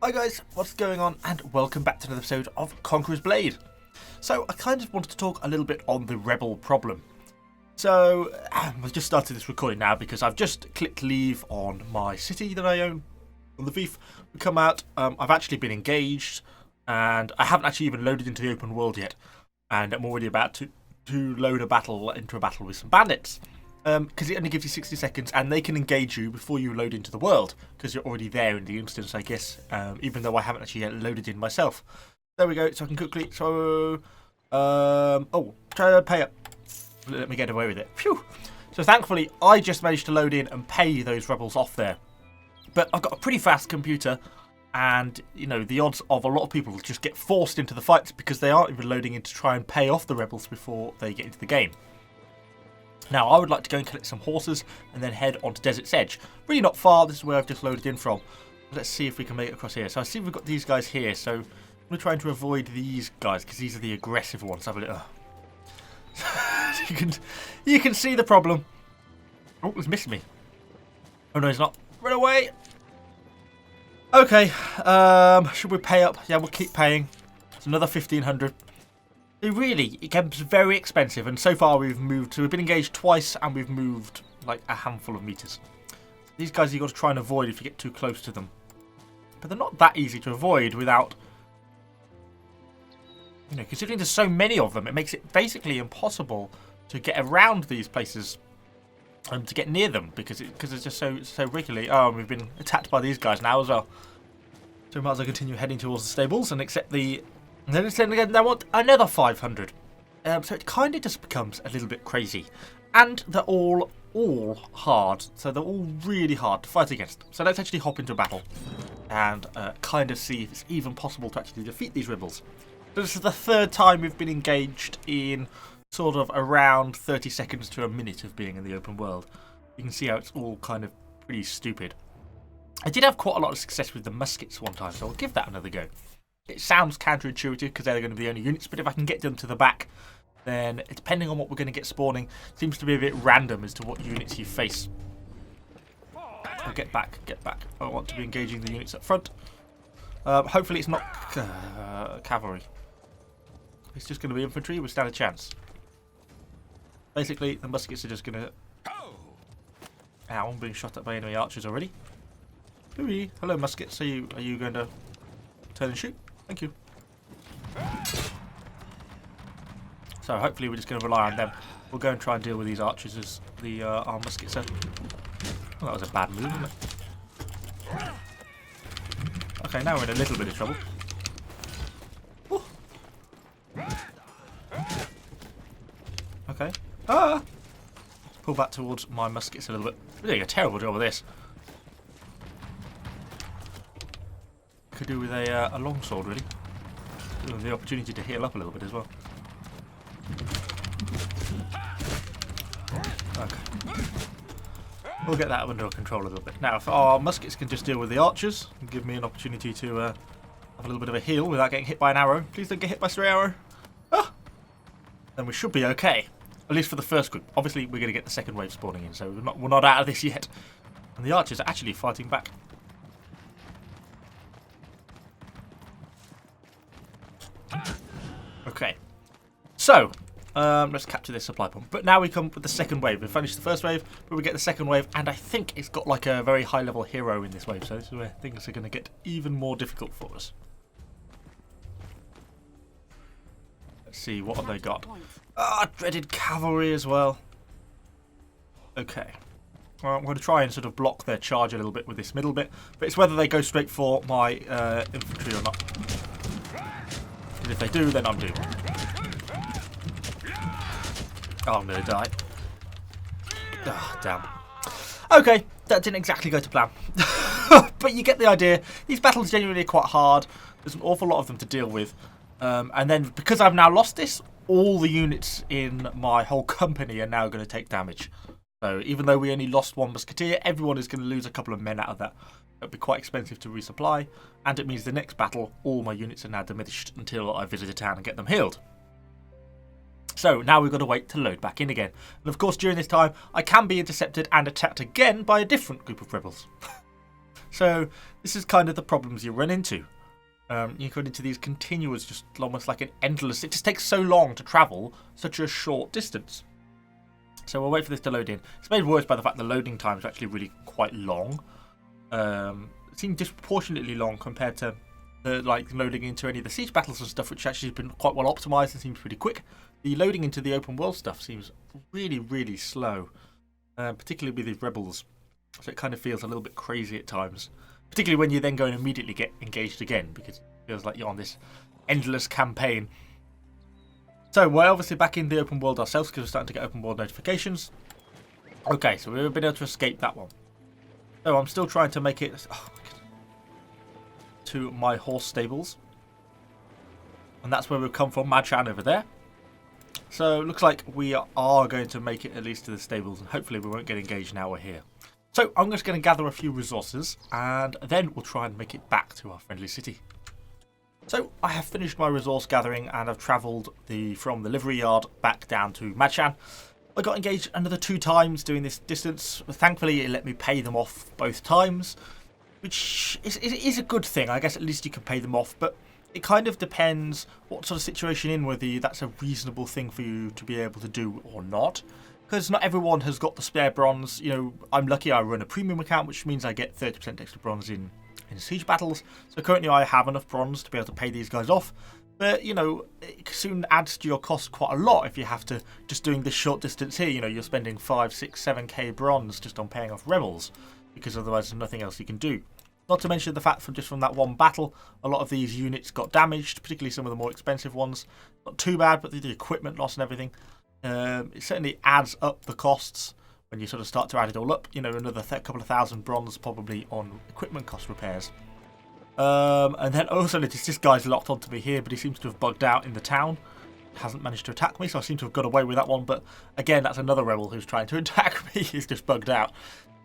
Hi guys, what's going on, and welcome back to another episode of Conqueror's Blade. So I kind of wanted to talk a little bit on the rebel problem. So I've just started this recording now because I've just clicked leave on my city that I own on the Thief. We come out, I've actually been engaged and I haven't actually even loaded into the open world yet, and I'm already about to load into a battle with some bandits. Because it only gives you 60 seconds and they can engage you before you load into the world because you're already there in the instance, I guess, even though I haven't actually yet loaded in myself. There we go, so I can quickly, try to pay up. Let me get away with it. Phew. So thankfully, I just managed to load in and pay those rebels off there. But I've got a pretty fast computer and, you know, the odds of a lot of people just get forced into the fights because they aren't even loading in to try and pay off the rebels before they get into the game. Now, I would like to go and collect some horses and then head on to Desert's Edge. Really not far, this is where I've just loaded in from. Let's see if we can make it across here. So I see we've got these guys here, so I'm trying to avoid these guys because these are the aggressive ones. Have a look. you can see the problem. Oh, he's missed me. Oh no, he's not. Run away. Okay, should we pay up? Yeah, we'll keep paying. It's another 1,500. It becomes very expensive, and so far we've been engaged twice and we've moved like a handful of meters. These guys you've got to try and avoid if you get too close to them. But they're not that easy to avoid without, you know, considering there's so many of them, it makes it basically impossible to get around these places and to get near them because it's just so regularly. Oh, and we've been attacked by these guys now as well. So we might as well continue heading towards the stables and accept the... And then it's again, they want another 500. So it kind of just becomes a little bit crazy. And they're all hard. So they're all really hard to fight against. So let's actually hop into a battle. And kind of see if it's even possible to actually defeat these rebels. So this is the third time we've been engaged in sort of around 30 seconds to a minute of being in the open world. You can see how it's all kind of pretty stupid. I did have quite a lot of success with the muskets one time, so I'll give that another go. It sounds counterintuitive because they're going to be the only units, but if I can get them to the back, then depending on what we're going to get spawning, it seems to be a bit random as to what units you face. Oh, get back. I want to be engaging the units up front. Hopefully it's not cavalry. It's just going to be infantry. We stand a chance. Basically, the muskets are just going to... Ow, I'm being shot at by enemy archers already. Hooey. Hello, muskets. Are you going to turn and shoot? Thank you. So hopefully we're just going to rely on them. We'll go and try and deal with these archers as our muskets are... Well, that was a bad move, wasn't it? Okay, now we're in a little bit of trouble. Ooh. Okay. Ah! Let's pull back towards my muskets a little bit. We're doing a terrible job of this. Could do with a longsword, really. Give the opportunity to heal up a little bit as well. Okay. We'll get that under control a little bit. Now, if our muskets can just deal with the archers and give me an opportunity to have a little bit of a heal without getting hit by an arrow. Please don't get hit by a stray arrow. Ah! Then we should be okay. At least for the first group. Obviously, we're going to get the second wave spawning in, so we're not out of this yet. And the archers are actually fighting back. Okay, so let's capture this supply point. But now we come with the second wave. We finished the first wave, but we get the second wave, and I think it's got like a very high level hero in this wave, so this is where things are going to get even more difficult for us. Let's see, what have they got? Ah, dreaded cavalry as well. Okay. Well, I'm going to try and sort of block their charge a little bit with this middle bit, but it's whether they go straight for my infantry or not. And if they do, then I'm doomed. Oh, I'm going to die. Ah, damn. Okay, that didn't exactly go to plan. But you get the idea. These battles genuinely are quite hard. There's an awful lot of them to deal with. And then, because I've now lost this, all the units in my whole company are now going to take damage. So even though we only lost one musketeer, everyone is going to lose a couple of men out of that. It'll be quite expensive to resupply, and it means the next battle, all my units are now diminished until I visit a town and get them healed. So now we've got to wait to load back in again. And of course, during this time, I can be intercepted and attacked again by a different group of rebels. So this is kind of the problems you run into. You go into these continuous, just almost like an endless. It just takes so long to travel such a short distance. So we'll wait for this to load in. It's made worse by the fact the loading time is actually really quite long. It seems disproportionately long compared to the loading into any of the siege battles and stuff, which actually has been quite well optimized and seems pretty quick. The loading into the open world stuff seems really, really slow, particularly with the rebels. So it kind of feels a little bit crazy at times. Particularly when you then go and immediately get engaged again, because it feels like you're on this endless campaign. So we're obviously back in the open world ourselves because we're starting to get open world notifications. Okay, so we've been able to escape that one. So I'm still trying to make it to my horse stables. And that's where we've come from, Machan over there. So it looks like we are going to make it at least to the stables, and hopefully we won't get engaged now we're here. So I'm just going to gather a few resources, and then we'll try and make it back to our friendly city. So I have finished my resource gathering, and I've travelled from the livery yard back down to Machan. I got engaged another 2 times doing this distance. Thankfully, it let me pay them off both times, which is a good thing. I guess at least you can pay them off, but it kind of depends what sort of situation you're in, whether that's a reasonable thing for you to be able to do or not. Because not everyone has got the spare bronze. You know, I'm lucky I run a premium account, which means I get 30% extra bronze in siege battles. So currently I have enough bronze to be able to pay these guys off. But, you know, it soon adds to your cost quite a lot if you have to, just doing this short distance here, you know, you're spending 5, 6, 7k bronze just on paying off rebels. Because otherwise there's nothing else you can do. Not to mention the fact from that one battle, a lot of these units got damaged, particularly some of the more expensive ones. Not too bad, but the equipment loss and everything. It certainly adds up the costs when you sort of start to add it all up. You know, another couple of thousand bronze probably on equipment cost repairs. And then also notice this guy's locked onto me here, but he seems to have bugged out in the town. Hasn't managed to attack me, so I seem to have got away with that one. But again, that's another rebel who's trying to attack me. He's just bugged out.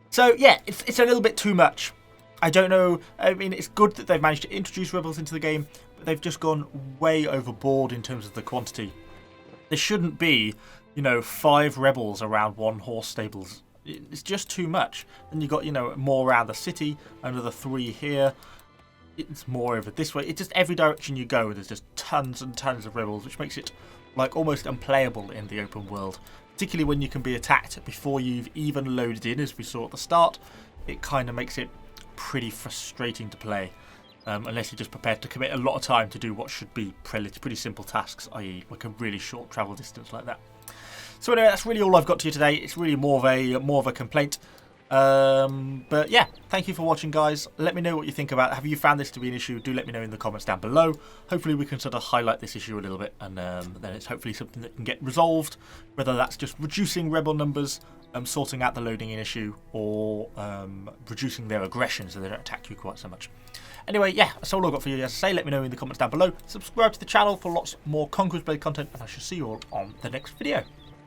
So yeah, it's a little bit too much. I don't know. I mean, it's good that they've managed to introduce rebels into the game, but they've just gone way overboard in terms of the quantity. There shouldn't be, you know, 5 rebels around 1 horse stables. It's just too much. And you've got, you know, more around the city, another 3 here. It's more over this way. It's just every direction you go, there's just tons and tons of rebels, which makes it like almost unplayable in the open world. Particularly when you can be attacked before you've even loaded in, as we saw at the start. It kind of makes it pretty frustrating to play. Unless you're just prepared to commit a lot of time to do what should be pretty simple tasks, i.e. like a really short travel distance like that. So anyway, that's really all I've got to you today. It's really more of a complaint. But yeah, thank you for watching, guys. Let me know what you think about it. Have you found this to be an issue? Do let me know in the comments down below. Hopefully we can sort of highlight this issue a little bit, and then it's hopefully something that can get resolved, whether that's just reducing rebel numbers, sorting out the loading in issue, or reducing their aggression so they don't attack you quite so much. Anyway, yeah, that's all I've got for you, as I say. Let me know in the comments down below. Subscribe to the channel for lots more Conqueror's Blade content, and I shall see you all on the next video.